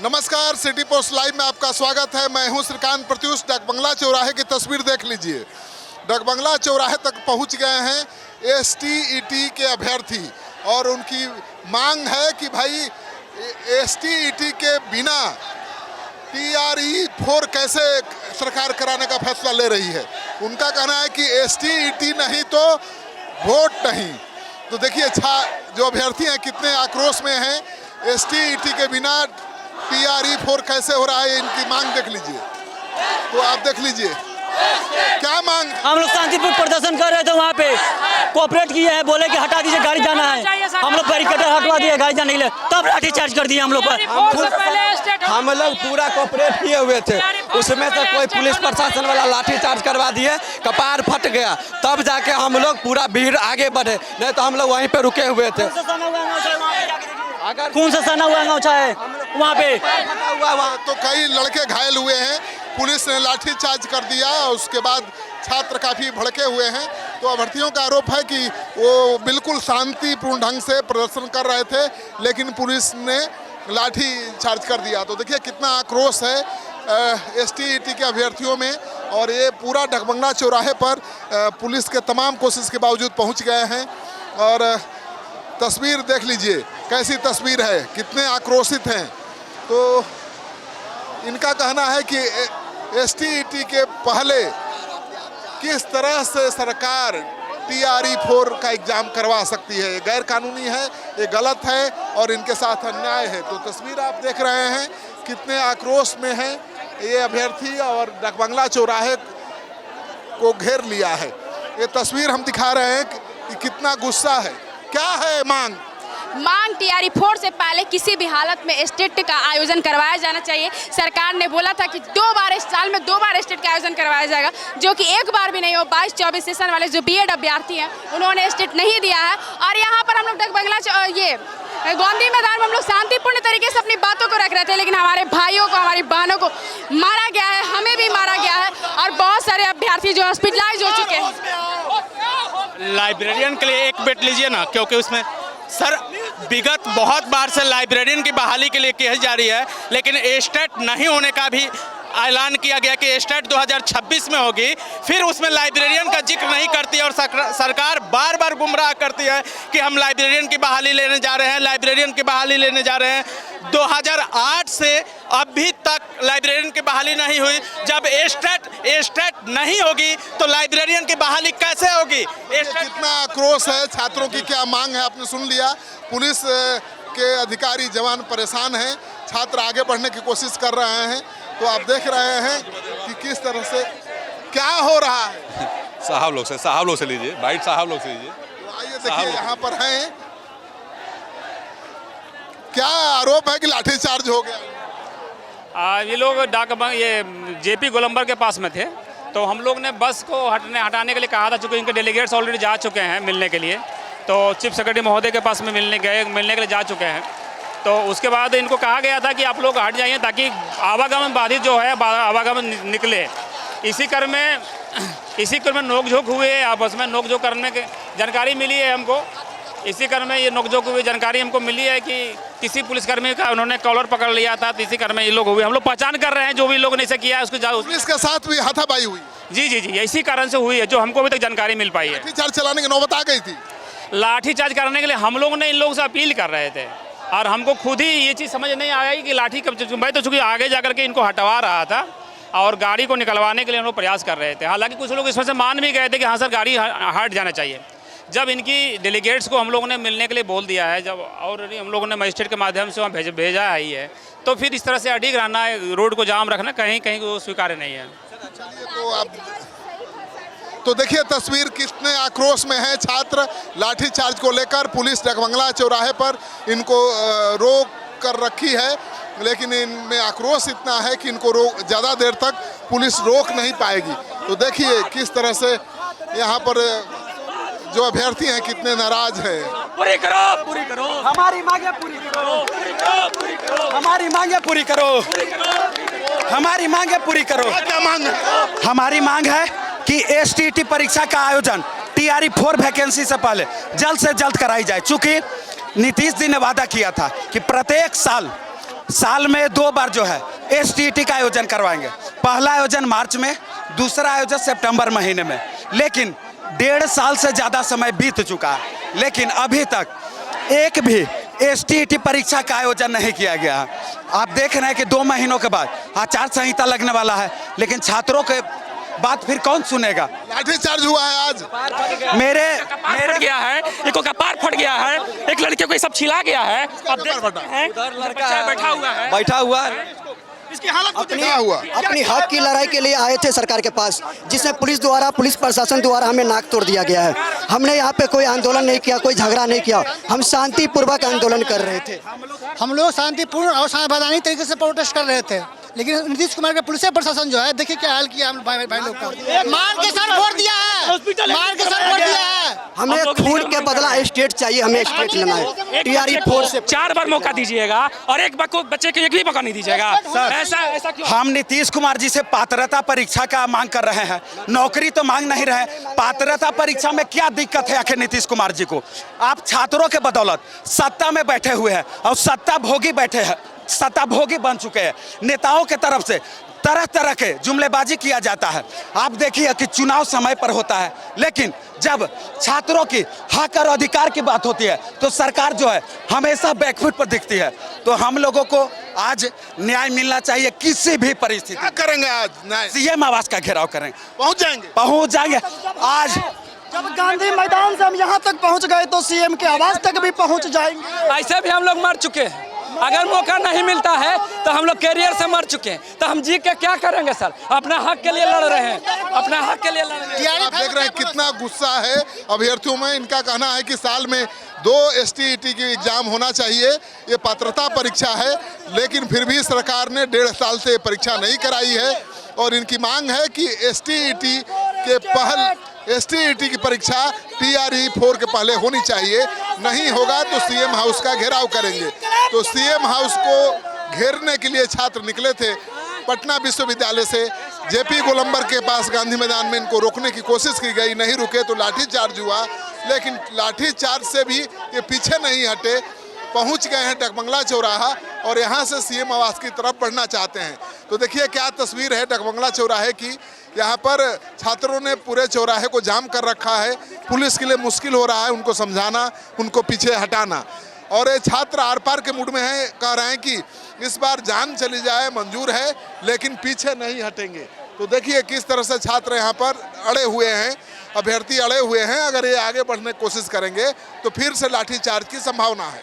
नमस्कार, city post live में आपका स्वागत है। मैं हूं श्रीकांत प्रत्युष। डकबंगला चौराहे की तस्वीर देख लीजिए। डकबंगला चौराहे तक पहुंच गए हैं एसटीईटी के अभ्यर्थी और उनकी मांग है कि भाई एसटीईटी के बिना TRE 4 कैसे सरकार कराने का फैसला ले रही है। उनका कहना है कि एसटीईटी नहीं तो वोट नहीं। तो देखिए जो अभ्यर्थी हैं कितने आक्रोश में हैं। एसटीईटी के बिना TRE 4 कैसे हो रहा है, इनकी मांग देख लीजिए। तो आप देख लीजिए क्या मांग। हम लोग शांतिपूर्ण प्रदर्शन कर रहे थे, वहाँ पे कोऑपरेट किए हैं, बोले कि हटा दीजिए, गाड़ी जाना है। हम लोग बैरिकेड हटवा दिए, गाड़ी जाने के लिए, तब लाठी चार्ज कर दिए हम लोग पर। हम लोग पूरा कोऑपरेट किए हुए थे, उसमें से कोई पुलिस प्रशासन वाला लाठी चार्ज करवा दिए, कपार फट गया, तब जाके हम लोग पूरा भीड़ आगे बढ़े, नहीं तो हम लोग वहीं पे रुके हुए थे। अगर खून से सना हुआ अंगौछा है वहाँ पे वहाँ तो कई लड़के घायल हुए हैं। पुलिस ने लाठी चार्ज कर दिया। उसके बाद छात्र काफ़ी भड़के हुए हैं। तो अभ्यर्थियों का आरोप है कि वो बिल्कुल शांतिपूर्ण ढंग से प्रदर्शन कर रहे थे, लेकिन पुलिस ने लाठी चार्ज कर दिया। तो देखिए कितना आक्रोश है एसटीईटी के अभ्यर्थियों में। और ये पूरा डकबंगला चौराहे पर पुलिस के तमाम कोशिश के बावजूद पहुँच गए हैं। और तस्वीर देख लीजिए कैसी तस्वीर है, कितने आक्रोशित हैं। तो इनका कहना है कि एसटीईटी के पहले किस तरह से सरकार TRE 4 का एग्ज़ाम करवा सकती है। ये गैर कानूनी है, ये गलत है और इनके साथ अन्याय है। तो तस्वीर आप देख रहे हैं कितने आक्रोश में हैं ये अभ्यर्थी और डकबंगला चौराहे को घेर लिया है। ये तस्वीर हम दिखा रहे हैं कि कितना गुस्सा है। क्या है मांग? TRE 4 से पहले किसी भी हालत में स्टेट का आयोजन करवाया जाना चाहिए। सरकार ने बोला था कि साल में दो बार स्टेट का आयोजन करवाया जाएगा, जो कि एक बार भी नहीं हो। 22-24 सेशन वाले जो बीएड अभ्यर्थी हैं उन्होंने स्टेट नहीं दिया है। और यहाँ पर हम लोग डकबंगला गांधी मैदान में हम लोग शांतिपूर्ण तरीके से अपनी बातों को रख रहे थे, लेकिन हमारे भाइयों को, हमारी बहनों को मारा गया है, हमें भी मारा गया है और बहुत सारे अभ्यर्थी जो हॉस्पिटलाइज हो चुके हैं। लाइब्रेरियन के लिए एक बेट लीजिए ना, क्योंकि उसमें सर विगत बहुत बार से लाइब्रेरियन की बहाली के लिए की जा रही है, लेकिन स्टेट नहीं होने का भी ऐलान किया गया कि स्टेट 2026 में होगी। फिर उसमें लाइब्रेरियन का जिक्र नहीं करती है और सरकार बार बार गुमराह करती है कि हम लाइब्रेरियन की बहाली लेने जा रहे हैं, लाइब्रेरियन की बहाली लेने जा रहे हैं। 2008 से अभी तक लाइब्रेरियन की बहाली नहीं हुई। जब स्टेट नहीं होगी तो लाइब्रेरियन की बहाली कैसे होगी? कितना आक्रोश है, छात्रों की क्या मांग है, आपने सुन लिया। पुलिस के अधिकारी जवान परेशान हैं, छात्र आगे बढ़ने की कोशिश कर रहे हैं। तो आप देख रहे हैं कि किस तरह से क्या हो रहा है। साहब लोग से लीजिए, बाइट साहब लोग से लीजिए। तो आइए देखिए यहाँ पर हैं, क्या आरोप है कि लाठीचार्ज हो गया। ये लोग JP गोलंबर के पास में थे, तो हम लोग ने बस को हटाने के लिए कहा था। चूँकि इनके डेलीगेट्स ऑलरेडी जा चुके हैं मिलने के लिए, तो चीफ सेक्रेटरी महोदय के पास में मिलने के लिए जा चुके हैं। तो उसके बाद इनको कहा गया था कि आप लोग हट जाइए ताकि आवागमन बाधित जो है आवागमन निकले। इसी क्रम में नोकझोंक हुए, आपस में नोकझोंक करने की जानकारी मिली है हमको। इसी क्रम में ये नोकझोंक हुई जानकारी हमको मिली है कि किसी पुलिसकर्मी का उन्होंने कॉलर पकड़ लिया था। तो इसी क्रम में ये लोग हुए। हम लोग पहचान कर रहे हैं जो भी लोग ने इसे किया है उसको। पुलिस के साथ भी हाथापाई हुई? जी, इसी कारण से हुई है जो हमको अभी तक जानकारी मिल पाई है। लाठीचार्ज चलाने की नौबत आ गई थी। लाठीचार्ज करने के लिए हम लोग ने इन लोगों से अपील कर रहे थे और हमको खुद ही ये चीज़ समझ नहीं आया कि लाठी कब। मैं तो चूँकि आगे जा करके इनको हटवा रहा था और गाड़ी को निकलवाने के लिए हम लोग प्रयास कर रहे थे। हालांकि कुछ लोग इसमें से मान भी गए थे कि हाँ सर गाड़ी हट जाना चाहिए। जब इनकी डेलीगेट्स को हम लोगों ने मिलने के लिए बोल दिया है, जब ऑलरेडी हम लोगों ने मजिस्ट्रेट के माध्यम से वहाँ भेजा ही है, तो फिर इस तरह से अडिग रहना, रोड को जाम रखना कहीं वो स्वीकार्य नहीं है। तो देखिए तस्वीर कितने आक्रोश में है छात्र। लाठीचार्ज को लेकर पुलिस डकबंगला चौराहे पर इनको रोक कर रखी है, लेकिन इनमें आक्रोश इतना है कि इनको ज़्यादा देर तक पुलिस रोक नहीं पाएगी। तो देखिए किस तरह से यहाँ पर जो अभ्यर्थी हैं कितने नाराज हैं। पूरी करो हमारी मांगे, पूरी करो हमारी मांगे, पूरी करो हमारी मांगे, पूरी करो। क्या मांग है? हमारी मांग है कि एसटीईटी परीक्षा का आयोजन TRE 4 वैकेंसी से पहले जल्द से जल्द कराई जाए। चूँकि नीतीश जी ने वादा किया था कि प्रत्येक साल साल में 2 बार जो है STET का आयोजन करवाएंगे। पहला आयोजन मार्च में, दूसरा आयोजन सितंबर महीने में। लेकिन 1.5 साल से ज़्यादा समय बीत चुका है, लेकिन अभी तक एक भी STET परीक्षा का आयोजन नहीं किया गया है। आप देख रहे हैं कि 2 महीनों के बाद आचार संहिता लगने वाला है, लेकिन छात्रों के बात फिर कौन सुनेगा। लाठीचार्ज हुआ है आज। मेरे फट गया है, एक का पैर फट गया है, एक लड़के को ये सब छिला गया है। अब देख हैं, बच्चा बैठा हुआ है। इसकी हालत को क्या हुआ? अपनी हक की लड़ाई के लिए आए थे सरकार के पास, जिसमें पुलिस प्रशासन द्वारा हमें नाक तोड़ दिया गया है। हमने यहाँ पे कोई आंदोलन नहीं किया, कोई झगड़ा नहीं किया, हम शांतिपूर्वक आंदोलन कर रहे थे। हम लोग शांतिपूर्ण और संवैधानिक तरीके से प्रोटेस्ट कर रहे थे, लेकिन नीतीश कुमार के पुलिस प्रशासन जो है, देखिए क्या हाल किया हम भाई लोग का। मार के सर फोड़ दिया है, मार के सर फोड़ दिया है। हमें खून के बदला स्टेट चाहिए, हमें स्टेट लेना है। TRE 4 से 4 बार मौका दीजिएगा और एक बच्चे को एक भी मौका नहीं दीजिएगा। ऐसा क्यों? हम नीतीश कुमार जी से पात्रता परीक्षा का मांग कर रहे हैं, नौकरी तो मांग नहीं रहे। पात्रता परीक्षा में क्या दिक्कत है आखिर नीतीश कुमार जी को? आप छात्रों के बदौलत सत्ता में बैठे हुए हैं और सत्ता भोगी बैठे हैं, सत्ता भोगी बन चुके हैं। नेताओं के तरफ से तरह तरह के जुमलेबाजी किया जाता है। आप देखिए कि चुनाव समय पर होता है, लेकिन जब छात्रों की हक और अधिकार की बात होती है तो सरकार जो है हमेशा बैकफुट पर दिखती है। तो हम लोगों को आज न्याय मिलना चाहिए किसी भी परिस्थिति। क्या करेंगे आज? CM आवास का घेराव करेंगे, पहुंच जाएंगे। आज जब गांधी मैदान से हम यहाँ तक पहुँच गए तो CM के आवास तक भी पहुँच जाएंगे। ऐसे भी हम लोग मर चुके हैं। अगर मौका नहीं मिलता है तो हम लोग कैरियर से मर चुके हैं, तो हम जी के क्या करेंगे सर? अपना हक के लिए लड़ रहे हैं, अपना हक के लिए लड़ रहे हैं। आप देख रहे हैं कितना गुस्सा है अभ्यर्थियों में। इनका कहना है कि साल में 2 STET की एग्जाम होना चाहिए, ये पात्रता परीक्षा है, लेकिन फिर भी सरकार ने 1.5 साल से परीक्षा नहीं कराई है। और इनकी मांग है कि STET की परीक्षा TRE 4 के पहले होनी चाहिए, नहीं होगा तो CM हाउस का घेराव करेंगे। तो CM हाउस को घेरने के लिए छात्र निकले थे पटना विश्वविद्यालय से। JP गोलंबर के पास गांधी मैदान में इनको रोकने की कोशिश की गई, नहीं रुके तो लाठीचार्ज हुआ। लेकिन लाठीचार्ज से भी ये पीछे नहीं हटे, पहुंच गए हैं डकबंगला चौराहा और यहाँ से CM आवास की तरफ बढ़ना चाहते हैं। तो देखिए क्या तस्वीर है डकबंगला चौराहे की। यहाँ पर छात्रों ने पूरे चौराहे को जाम कर रखा है। पुलिस के लिए मुश्किल हो रहा है उनको समझाना, उनको पीछे हटाना। और ये छात्र आर पार के मूड में हैं, कह रहे हैं कि इस बार जान चली जाए मंजूर है, लेकिन पीछे नहीं हटेंगे। तो देखिए किस तरह से छात्र यहाँ पर अड़े हुए हैं, अभ्यर्थी अड़े हुए हैं। अगर ये आगे बढ़ने की कोशिश करेंगे तो फिर से लाठीचार्ज की संभावना है।